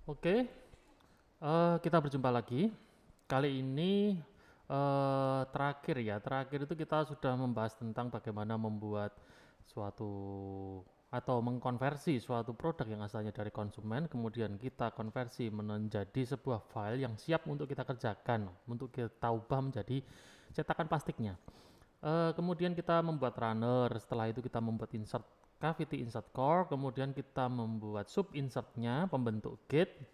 Oke, kita berjumpa lagi. Kali ini terakhir itu kita sudah membahas tentang bagaimana membuat suatu atau mengkonversi suatu produk yang asalnya dari konsumen, kemudian kita konversi menjadi sebuah file yang siap untuk kita kerjakan, untuk kita ubah menjadi cetakan plastiknya. Kemudian kita membuat runner, setelah itu kita membuat insert cavity insert core, kemudian kita membuat sub insertnya, pembentuk gate.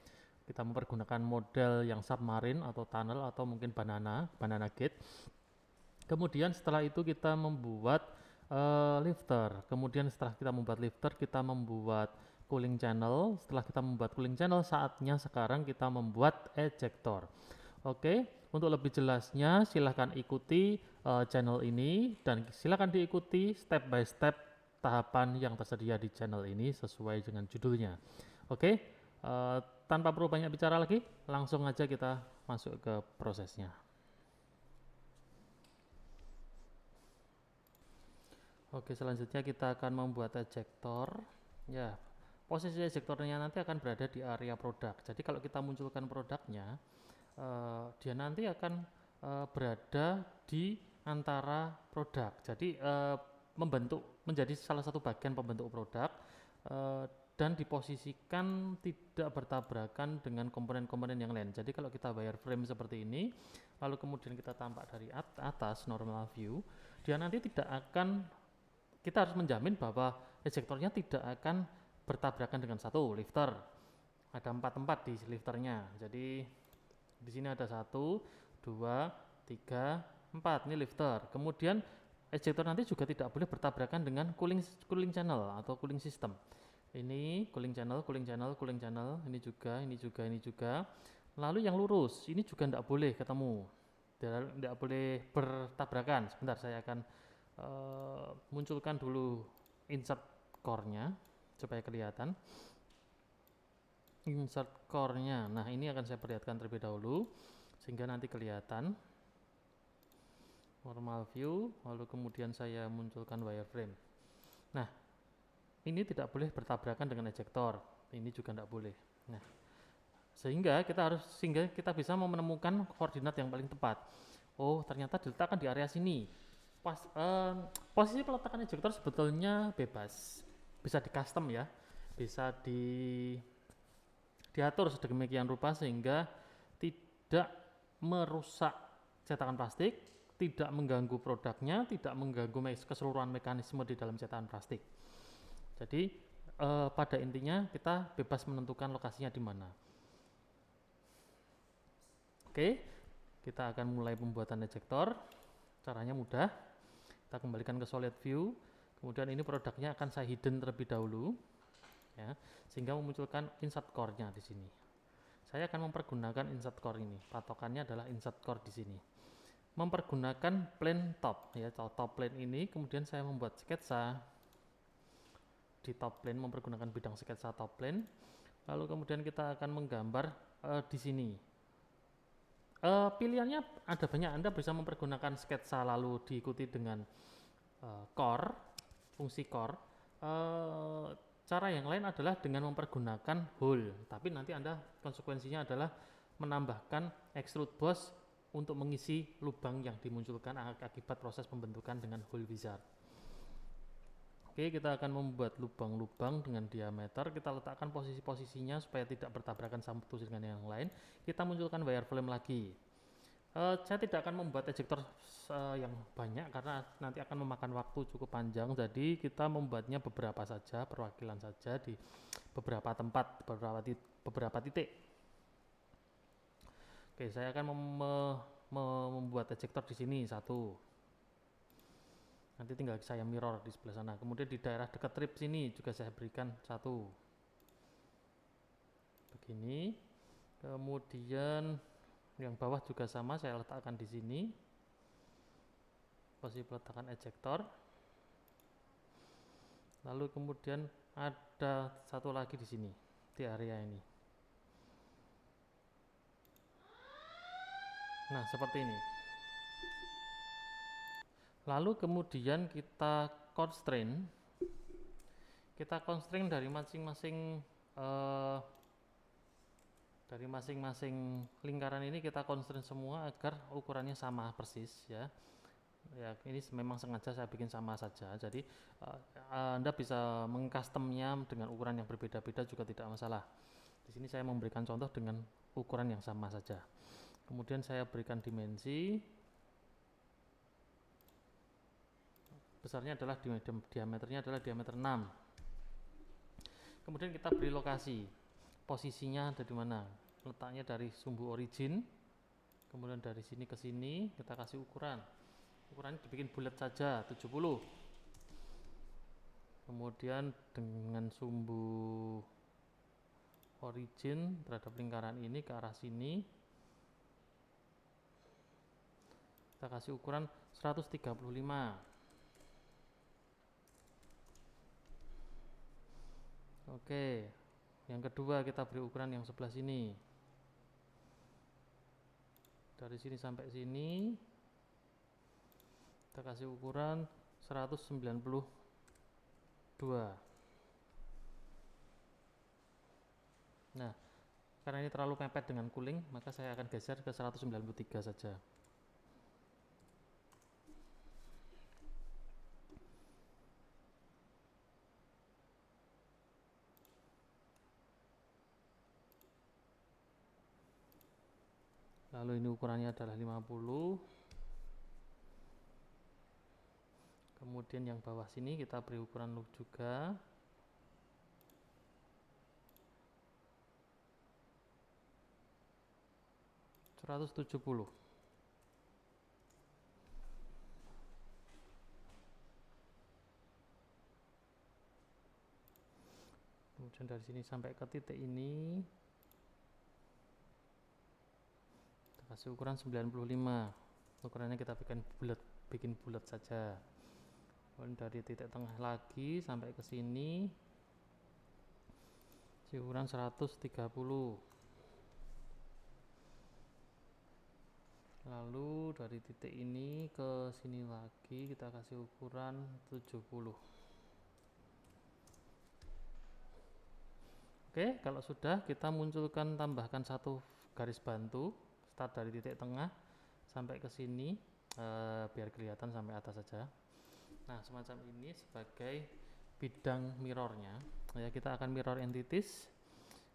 Kita mempergunakan model yang submarine atau tunnel atau mungkin banana gate. Kemudian setelah itu kita membuat lifter. Kemudian setelah kita membuat lifter, kita membuat cooling channel. Setelah kita membuat cooling channel, saatnya sekarang kita membuat ejector. Oke, untuk lebih jelasnya silahkan ikuti channel ini dan silahkan diikuti step by step tahapan yang tersedia di channel ini sesuai dengan judulnya. Oke, tanpa perlu banyak bicara lagi, langsung aja kita masuk ke prosesnya. Oke, selanjutnya kita akan membuat ejector. Ya, posisi ejectornya nanti akan berada di area produk. Jadi kalau kita munculkan produknya, dia nanti akan berada di antara produk. Jadi membentuk menjadi salah satu bagian pembentuk produk uh, dan diposisikan tidak bertabrakan dengan komponen-komponen yang lain. Jadi kalau kita wireframe seperti ini, lalu kemudian kita tampak dari atas normal view, dia nanti tidak akan, kita harus menjamin bahwa ejektornya tidak akan bertabrakan dengan satu lifter. Ada 4 tempat di lifternya. Jadi di sini ada 1, 2, 3, 4. Ini lifter. Kemudian ejector nanti juga tidak boleh bertabrakan dengan cooling channel atau cooling system. Ini cooling channel, cooling channel, cooling channel. Ini juga, ini juga, ini juga. Lalu yang lurus, ini juga tidak boleh ketemu. Tidak boleh bertabrakan. Sebentar, saya akan munculkan dulu insert core-nya supaya kelihatan. Insert core-nya. Nah, ini akan saya perlihatkan terlebih dahulu sehingga nanti kelihatan. Normal view, lalu kemudian saya munculkan wireframe. Nah, ini tidak boleh bertabrakan dengan ejector. Ini juga tidak boleh. Nah, sehingga kita bisa menemukan koordinat yang paling tepat. Oh, ternyata diletakkan di area sini. Posisi peletakan ejector sebetulnya bebas, bisa di custom ya, bisa diatur sedemikian rupa sehingga tidak merusak cetakan plastik, tidak mengganggu produknya, tidak mengganggu keseluruhan mekanisme di dalam cetakan plastik. Jadi pada intinya kita bebas menentukan lokasinya di mana. Oke, kita akan mulai pembuatan ejector. Caranya mudah. Kita kembalikan ke solid view. Kemudian ini produknya akan saya hidden terlebih dahulu, ya, sehingga memunculkan insert core-nya di sini. Saya akan mempergunakan insert core ini. Patokannya adalah insert core di sini. Mempergunakan plane top, ya, top plane ini. Kemudian saya membuat sketsa di top plane, mempergunakan bidang sketsa top plane. Lalu kemudian kita akan menggambar di sini. Pilihannya ada banyak. Anda bisa mempergunakan sketsa lalu diikuti dengan core, fungsi core. Cara yang lain adalah dengan mempergunakan hole, tapi nanti Anda konsekuensinya adalah menambahkan extrude boss untuk mengisi lubang yang dimunculkan akibat proses pembentukan dengan hole wizard. Oke, kita akan membuat lubang-lubang dengan diameter. Kita letakkan posisi-posisinya supaya tidak bertabrakan satu dengan yang lain. Kita munculkan wireframe lagi. Saya tidak akan membuat ejector yang banyak karena nanti akan memakan waktu cukup panjang. Jadi kita membuatnya beberapa saja, perwakilan saja di beberapa tempat, beberapa titik. Oke, saya akan membuat ejector di sini satu. Nanti tinggal saya mirror di sebelah sana. Kemudian di daerah dekat trip sini juga saya berikan satu. Begini. Kemudian yang bawah juga sama, saya letakkan di sini. Posisi peletakan ejector. Lalu kemudian ada satu lagi di sini, di area ini. Nah, seperti ini. Lalu kemudian kita constrain dari masing-masing dari masing-masing lingkaran ini kita constrain semua agar ukurannya sama persis ya. Ya, ini memang sengaja saya bikin sama saja. Jadi Anda bisa mengcustomnya dengan ukuran yang berbeda-beda juga tidak masalah. Di sini saya memberikan contoh dengan ukuran yang sama saja. Kemudian saya berikan dimensi. Besarnya adalah diameternya adalah diameter 6. Kemudian kita beri lokasi. Posisinya ada di mana? Letaknya dari sumbu origin. Kemudian dari sini ke sini kita kasih ukuran. Ukurannya dibikin bulat saja 70. Kemudian dengan sumbu origin terhadap lingkaran ini ke arah sini kita kasih ukuran 135. Oke, yang kedua kita beri ukuran yang sebelah sini. Dari sini sampai sini kita kasih ukuran 192. Nah, karena ini terlalu mepet dengan cooling, maka saya akan geser ke 193 saja. Lalu ini ukurannya adalah 50. Kemudian yang bawah sini kita beri ukuran loop juga. ,170. Kemudian dari sini sampai ke titik ini kita kasih ukuran 95. Ukurannya kita bikin bulat saja. Kemudian dari titik tengah lagi sampai ke sini ukuran 130. Lalu dari titik ini ke sini lagi kita kasih ukuran 70. Oke, kalau sudah kita munculkan tambahkan satu garis bantu start dari titik tengah sampai ke sini biar kelihatan sampai atas saja. Nah, semacam ini sebagai bidang mirrornya. Ya, kita akan mirror entities.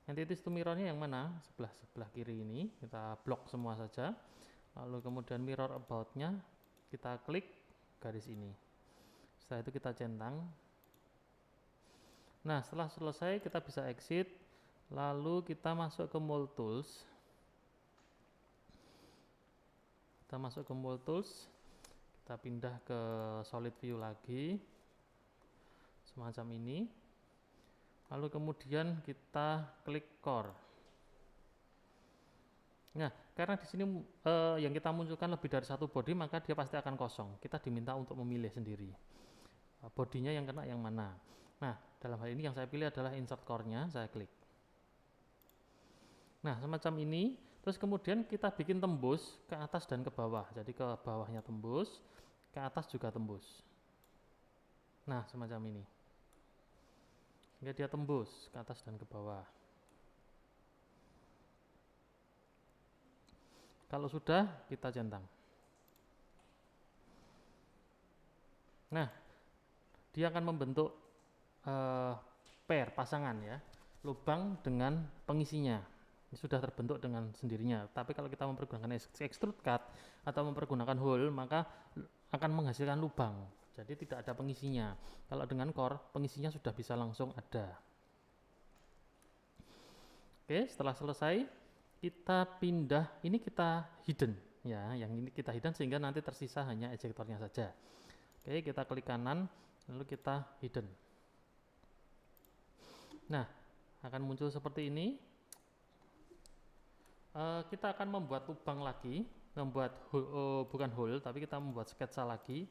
Entities itu mirrornya yang mana? Sebelah kiri ini kita blok semua saja. Lalu kemudian mirror about-nya kita klik garis ini. Setelah itu kita centang. Nah, setelah selesai kita bisa exit. Lalu kita masuk ke Mold Tools. Kita masuk ke Mold Tools. Kita pindah ke Solid View lagi. Semacam ini. Lalu kemudian kita klik Core. Nah, karena di sini yang kita munculkan lebih dari satu body, maka dia pasti akan kosong. Kita diminta untuk memilih sendiri bodinya yang kena yang mana. Nah, dalam hal ini yang saya pilih adalah insert core-nya, saya klik. Nah, semacam ini. Terus kemudian kita bikin tembus ke atas dan ke bawah. Jadi ke bawahnya tembus, ke atas juga tembus. Nah, semacam ini. Sehingga dia tembus ke atas dan ke bawah. Kalau sudah, kita centang. Nah, dia akan membentuk pair, pasangan ya, lubang dengan pengisinya. Ini sudah terbentuk dengan sendirinya. Tapi kalau kita mempergunakan extrude cut atau mempergunakan hole, maka akan menghasilkan lubang. Jadi tidak ada pengisinya. Kalau dengan core, pengisinya sudah bisa langsung ada. Oke, setelah selesai, kita pindah, ini kita hidden ya, yang ini kita hidden sehingga nanti tersisa hanya ejectornya saja. Oke, kita klik kanan lalu kita hidden. Nah, akan muncul seperti ini. Kita akan membuat lubang lagi, bukan hole tapi kita membuat sketsa lagi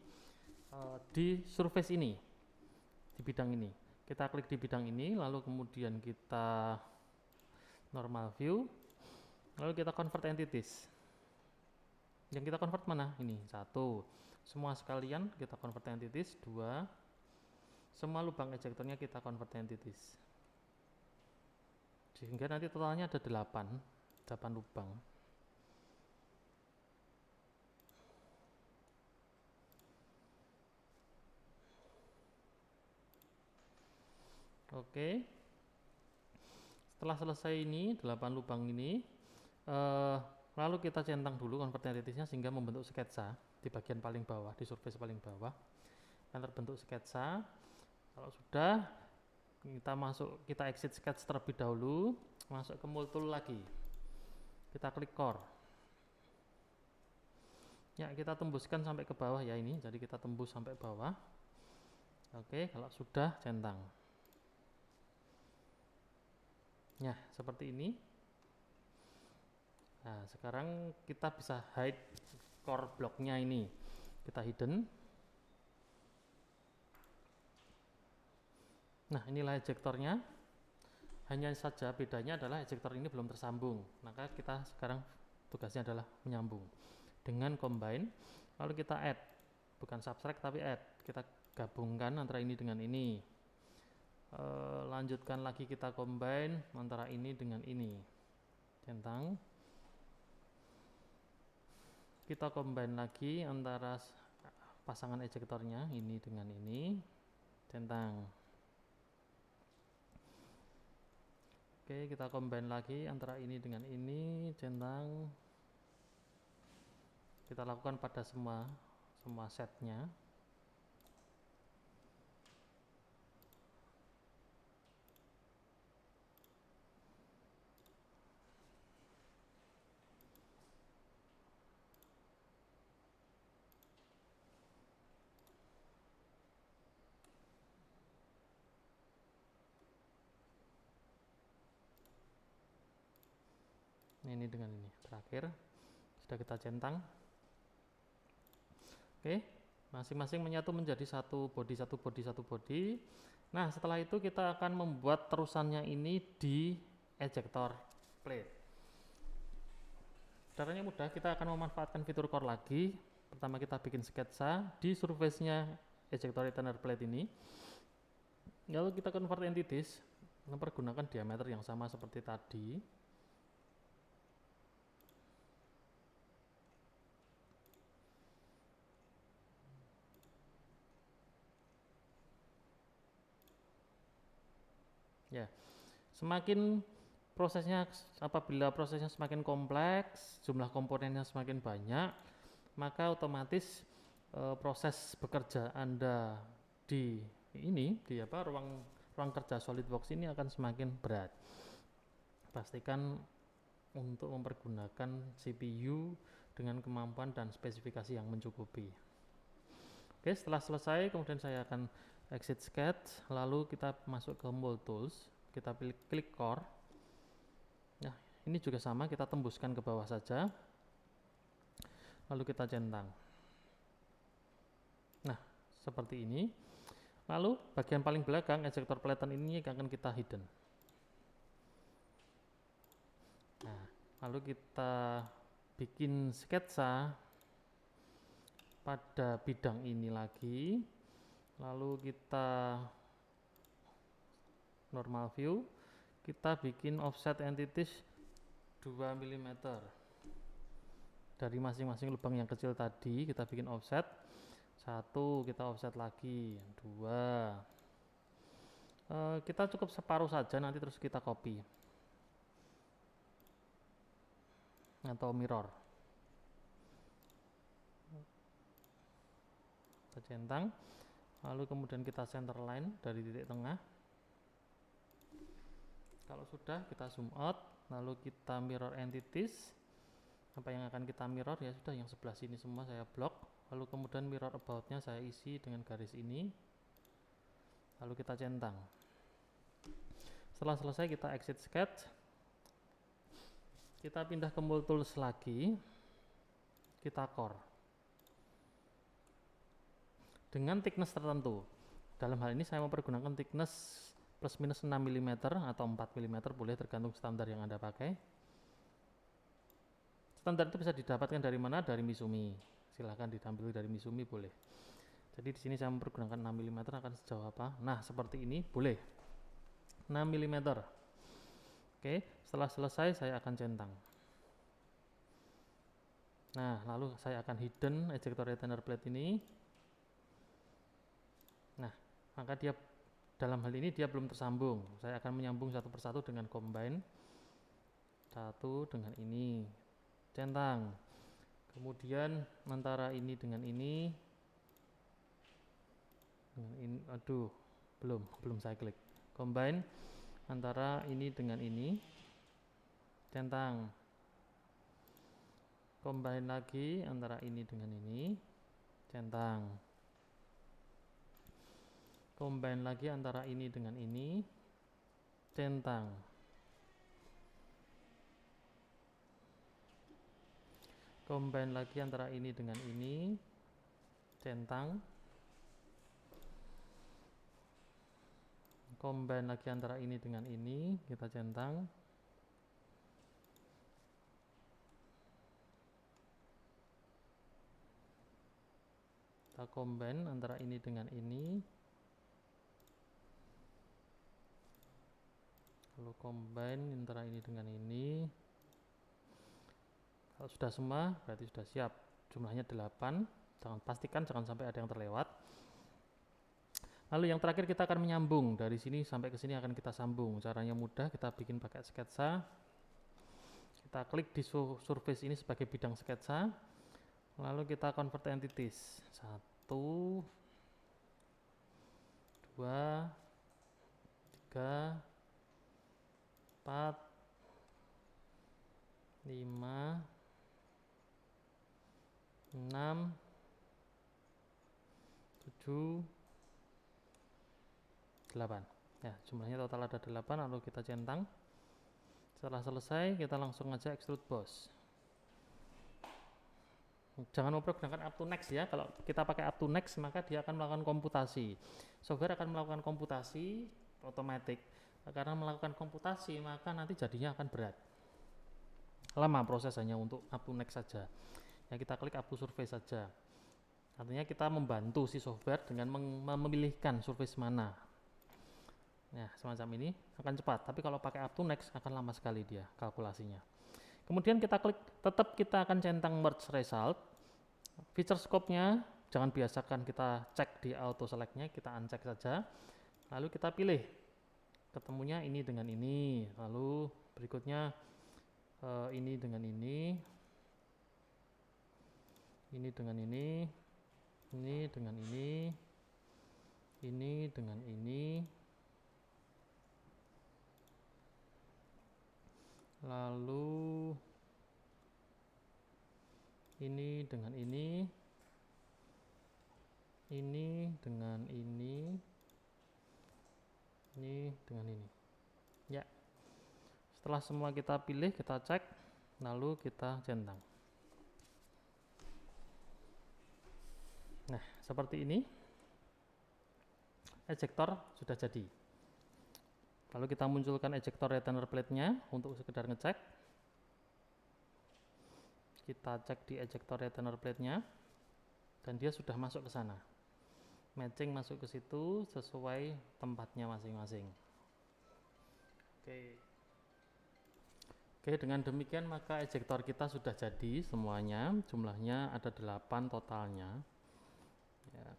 di surface ini, di bidang ini. Kita klik di bidang ini lalu kemudian kita normal view. Lalu kita convert entities. Yang kita convert mana? Ini, 1. Semua sekalian kita convert entities. 2. Semua lubang ejectornya kita convert entities. Sehingga nanti totalnya ada 8. 8 lubang. Oke, setelah selesai ini 8 lubang ini, lalu kita centang dulu convert entities-nya sehingga membentuk sketsa di bagian paling bawah, di surface paling bawah akan terbentuk sketsa. Kalau sudah, kita exit sketch terlebih dahulu, masuk ke mold tool lagi, kita klik core ya, kita tembuskan sampai ke bawah ya ini, jadi kita tembus sampai bawah. Oke, kalau sudah centang ya seperti ini. Nah sekarang kita bisa hide core blocknya ini, kita hidden. Nah inilah ejectornya, hanya saja bedanya adalah ejector ini belum tersambung, maka kita sekarang tugasnya adalah menyambung dengan combine. Lalu kita add, bukan subtract tapi add, kita gabungkan antara ini dengan ini. Lanjutkan lagi kita combine antara ini dengan ini, centang. Kita combine lagi antara pasangan ejectornya ini dengan ini, centang. Oke, kita combine lagi antara ini dengan ini, centang. Kita lakukan pada semua setnya. Ini dengan ini terakhir sudah kita centang. Oke, masing-masing menyatu menjadi satu body. Nah setelah itu kita akan membuat terusannya ini di ejector plate. Caranya mudah, kita akan memanfaatkan fitur core lagi. Pertama kita bikin sketsa di surface nya ejector retainer plate ini, lalu kita convert entities mempergunakan diameter yang sama seperti tadi. Ya, semakin apabila prosesnya semakin kompleks, jumlah komponennya semakin banyak, maka otomatis proses bekerja Anda di ruang kerja SolidWorks ini akan semakin berat. Pastikan untuk mempergunakan CPU dengan kemampuan dan spesifikasi yang mencukupi. Oke, setelah selesai kemudian saya akan exit sketch, lalu kita masuk ke mold tools, kita pilih klik core. Nah ini juga sama, kita tembuskan ke bawah saja, lalu kita centang. Nah seperti ini. Lalu bagian paling belakang ejector plate ini akan kita hidden. Nah lalu kita bikin sketsa pada bidang ini lagi, lalu kita normal view, kita bikin offset entities 2 mm dari masing-masing lubang yang kecil tadi. Kita bikin offset 1, kita offset lagi 2, kita cukup separuh saja, nanti terus kita copy atau mirror. Kita centang, lalu kemudian kita center line dari titik tengah. Kalau sudah kita zoom out, lalu kita mirror entities. Apa yang akan kita mirror ya sudah, yang sebelah sini semua saya blok, lalu kemudian mirror about-nya saya isi dengan garis ini, lalu kita centang. Setelah selesai kita exit sketch, kita pindah ke mold tools lagi, kita core dengan thickness tertentu. Dalam hal ini saya mempergunakan thickness plus minus 6 mm atau 4 mm, boleh tergantung standar yang Anda pakai. Standar itu bisa didapatkan dari mana? Dari Misumi. Silahkan ditampilkan dari Misumi, boleh. Jadi di sini saya mempergunakan 6 mm, akan sejauh apa? Nah seperti ini boleh 6 mm. Oke, setelah selesai saya akan centang. Nah, lalu saya akan hidden ejector retainer plate ini. Nah, maka dia dalam hal ini dia belum tersambung. Saya akan menyambung satu persatu dengan combine. Satu dengan ini, centang. Kemudian antara ini dengan ini, aduh, belum saya klik. Combine antara ini dengan ini, centang. Combine lagi antara ini dengan ini, centang. Combine lagi antara ini dengan ini, centang. Combine lagi antara ini dengan ini, centang. Combine lagi antara ini dengan ini, kita centang. Kita combine antara ini dengan ini. Lalu combine antara ini dengan ini. Kalau sudah semua berarti sudah siap. Jumlahnya 8. Pastikan jangan sampai ada yang terlewat. Lalu yang terakhir kita akan menyambung. Dari sini sampai ke sini akan kita sambung. Caranya mudah, kita bikin pakai sketsa. Kita klik di surface ini sebagai bidang sketsa. Lalu kita convert entities. 1, 2, 3, 4, 5, 6, 7, 8. Ya, jumlahnya total ada 8, lalu kita centang. Setelah selesai, kita langsung aja extrude boss. Jangan memprogramkan up to next ya. Kalau kita pakai up to next, maka dia akan melakukan komputasi. Software akan melakukan komputasi otomatis. Karena melakukan komputasi, maka nanti jadinya akan berat. Lama prosesnya untuk up to next saja. Ya, kita klik up to surface saja. Artinya kita membantu si software dengan memilihkan surface mana. Nah, semacam ini akan cepat. Tapi kalau pakai up to next akan lama sekali dia kalkulasinya. Kemudian kita klik, tetap kita akan centang merge result. Feature scope-nya jangan biasakan kita cek di auto select-nya, kita uncheck saja. Lalu kita pilih. Ketemunya ini dengan ini. Lalu berikutnya ini dengan ini. Ini dengan ini, ini dengan ini dengan ini, lalu ini dengan ini dengan ini dengan ini. Ya, setelah semua kita pilih, kita cek, lalu kita centang. Nah, seperti ini ejector sudah jadi. Lalu kita munculkan ejector retainer plate-nya untuk sekedar ngecek. Kita cek di ejector retainer plate-nya dan dia sudah masuk ke sana. Matching masuk ke situ sesuai tempatnya masing-masing. Oke, dengan demikian maka ejector kita sudah jadi semuanya. Jumlahnya ada 8 totalnya. Ya.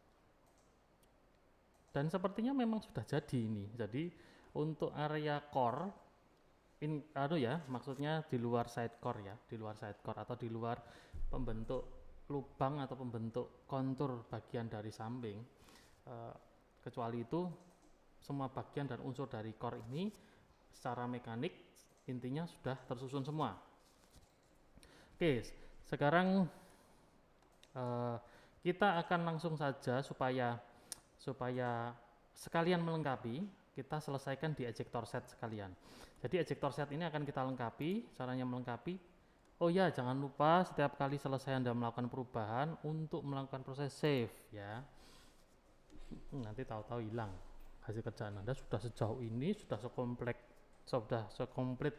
Dan sepertinya memang sudah jadi ini. Jadi untuk area core maksudnya di luar side core ya, di luar side core atau di luar pembentuk lubang atau pembentuk kontur bagian dari samping. Kecuali itu semua bagian dan unsur dari core ini secara mekanik intinya sudah tersusun semua. Oke, sekarang kita akan langsung saja supaya sekalian melengkapi, kita selesaikan di ejector set sekalian. Jadi ejector set ini akan kita lengkapi, caranya melengkapi. Oh ya, jangan lupa setiap kali selesai Anda melakukan perubahan untuk melakukan proses save ya. Nanti tahu-tahu hilang hasil kerjaan Anda sudah sejauh ini, sudah sekomplit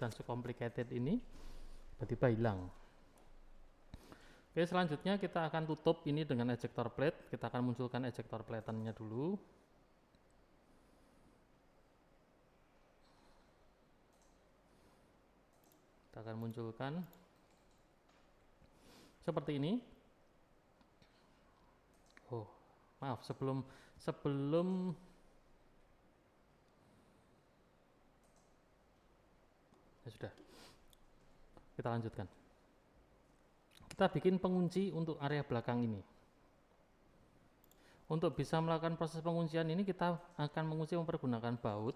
dan sekomplikated ini, tiba-tiba hilang. Oke, selanjutnya kita akan tutup ini dengan ejector plate. Kita akan munculkan ejector plate-nya dulu. Kita akan munculkan. seperti ini. Oh, maaf, sebelum ya sudah, kita lanjutkan. Kita bikin pengunci untuk area belakang ini. Untuk bisa melakukan proses penguncian ini kita akan mengunci mempergunakan baut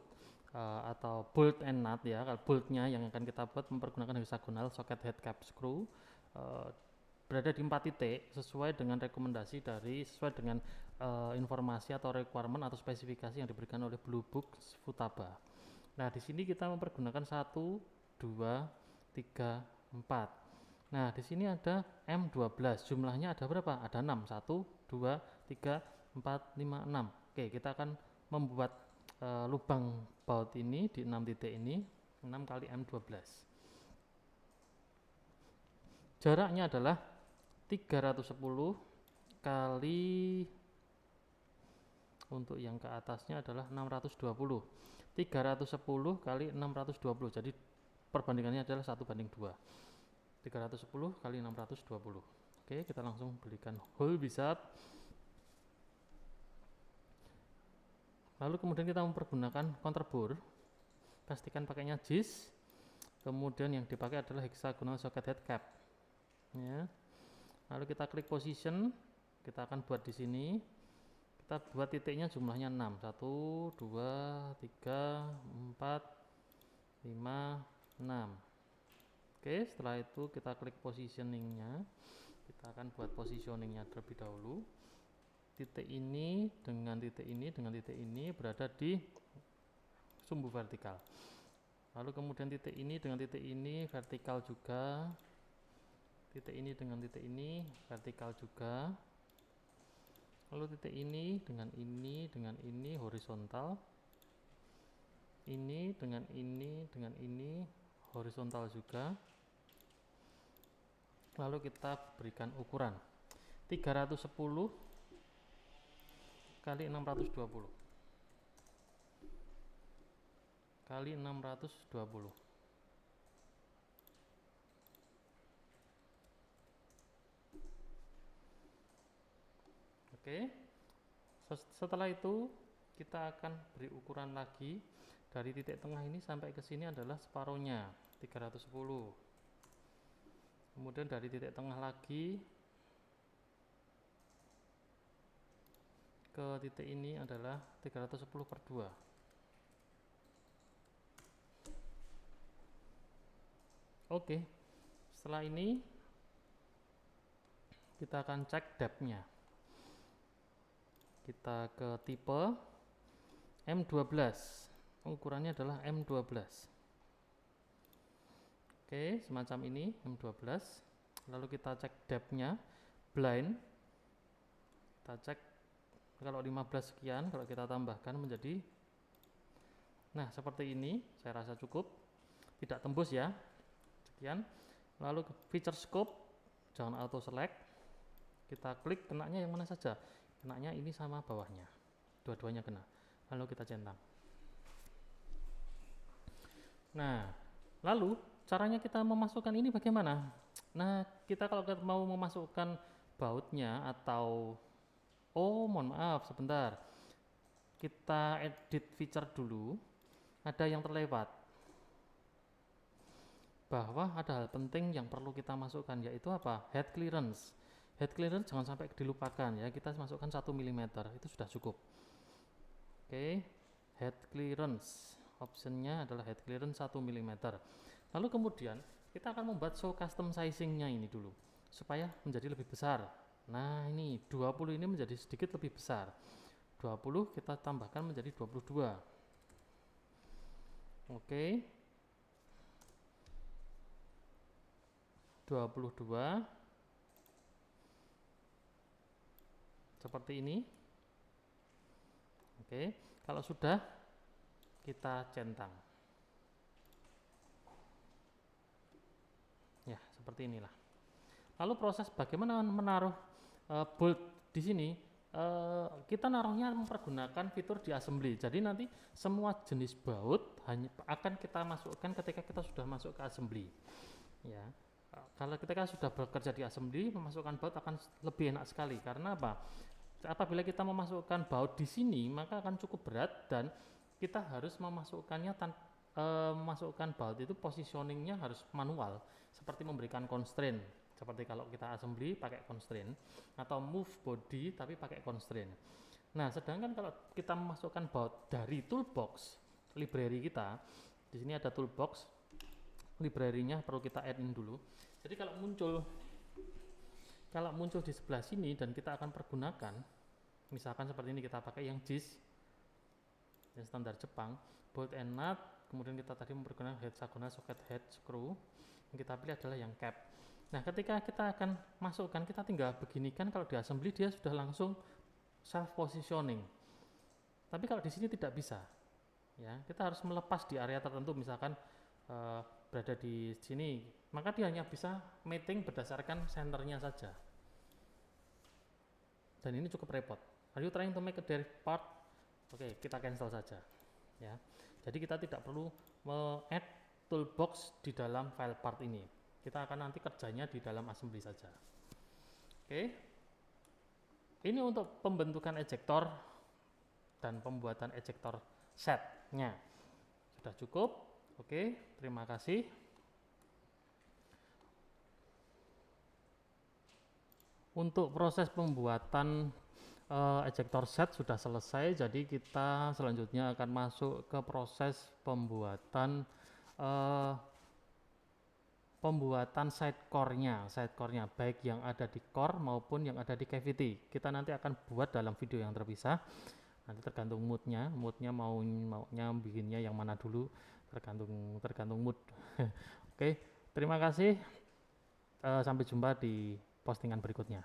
atau bolt and nut ya. Kalau boltnya yang akan kita buat mempergunakan hexagonal socket head cap screw, berada di 4 titik sesuai dengan rekomendasi sesuai dengan informasi atau requirement atau spesifikasi yang diberikan oleh Blue Book Futaba. Nah, di sini kita mempergunakan 1, 2, 3, 4. Nah, di sini ada M12. Jumlahnya ada berapa? Ada 6. 1, 2, 3, 4, 5, 6. Oke, kita akan membuat lubang baut ini di 6 titik ini, 6 kali M12. Jaraknya adalah 310 kali, untuk yang ke atasnya adalah 620. 310 kali 620. Jadi perbandingannya adalah 1:2. 310 kali 620. Oke, kita langsung belikan hole bisa. Lalu kemudian kita mempergunakan counterbore. Pastikan pakainya JIS. Kemudian yang dipakai adalah hexagonal socket head cap. Ya. Lalu kita klik position. Kita akan buat di sini. Kita buat titiknya jumlahnya 6. 1, 2, 3, 4, 5, 6. Oke, setelah itu kita klik positioningnya. Kita akan buat positioningnya terlebih dahulu. Titik ini dengan titik ini dengan titik ini berada di sumbu vertikal. Lalu kemudian titik ini dengan titik ini vertikal juga. Titik ini dengan titik ini vertikal juga. Lalu titik ini dengan ini horizontal. Ini dengan ini horizontal juga. Lalu kita berikan ukuran 310 kali 620 kali 620. Oke, setelah itu kita akan beri ukuran lagi dari titik tengah ini sampai ke sini adalah separuhnya 310. Kemudian dari titik tengah lagi ke titik ini adalah 310/2. Oke, setelah ini kita akan cek depth-nya. Kita ke tipe M12. Ukurannya adalah M12. Oke, semacam ini M12. Lalu kita cek depth-nya, blind. Kita cek kalau 15 sekian, kalau kita tambahkan menjadi, nah seperti ini, saya rasa cukup, tidak tembus ya, sekian. Lalu ke feature scope, jangan auto select, kita klik kenanya yang mana saja, kenanya ini sama bawahnya, dua-duanya kena, lalu kita centang. Nah, lalu caranya kita memasukkan ini bagaimana? Nah, kita kalau mau memasukkan bautnya atau mohon maaf, sebentar. Kita edit feature dulu. Ada yang terlewat. Bahwa ada hal penting yang perlu kita masukkan, yaitu apa? Head clearance. Head clearance jangan sampai dilupakan ya. Kita masukkan 1 mm, itu sudah cukup. Oke, head clearance. Optionnya adalah head clearance 1 mm. Lalu kemudian kita akan membuat show custom sizing-nya ini dulu, supaya menjadi lebih besar. Nah ini 20 ini menjadi sedikit lebih besar, 20 kita tambahkan menjadi 22. Oke, 22 seperti ini. Oke, kalau sudah kita centang ya, seperti inilah. Lalu proses bagaimana menaruh bolt di sini, kita naruhnya mempergunakan fitur di assembly. Jadi nanti semua jenis baut hanya akan kita masukkan ketika kita sudah masuk ke assembly. Ya, Kalau kita sudah bekerja di assembly, memasukkan baut akan lebih enak sekali. Karena apa? Apabila kita memasukkan baut di sini, maka akan cukup berat dan kita harus memasukkannya memasukkan baut itu positioningnya harus manual, seperti memberikan constraint, seperti kalau kita assembly pakai constraint, atau move body tapi pakai constraint. Nah, sedangkan kalau kita memasukkan baut dari toolbox library kita, di sini ada toolbox, library-nya perlu kita add in dulu. Jadi kalau muncul di sebelah sini dan kita akan pergunakan, misalkan seperti ini, kita pakai yang JIS, yang standar Jepang, bolt and nut, kemudian kita tadi mempergunakan hexagonal socket head screw, yang kita pilih adalah yang cap. Nah, ketika kita akan masukkan, kita tinggal beginikan. Kalau di assembly dia sudah langsung self positioning, tapi kalau di sini tidak bisa, ya, kita harus melepas di area tertentu, misalkan berada di sini, maka dia hanya bisa mating berdasarkan senternya saja, dan ini cukup repot. Are you trying to make a derived part? Oke, kita cancel saja, ya. Jadi kita tidak perlu add toolbox di dalam file part ini, kita akan nanti kerjanya di dalam assembly saja. Oke, ini untuk pembentukan ejector dan pembuatan ejector setnya sudah cukup. Oke, terima kasih. Untuk proses pembuatan ejector set sudah selesai, jadi kita selanjutnya akan masuk ke proses pembuatan side core-nya, baik yang ada di core maupun yang ada di cavity. Kita nanti akan buat dalam video yang terpisah. Nanti tergantung moodnya maunya bikinnya yang mana dulu, tergantung mood. Oke, terima kasih. Sampai jumpa di postingan berikutnya.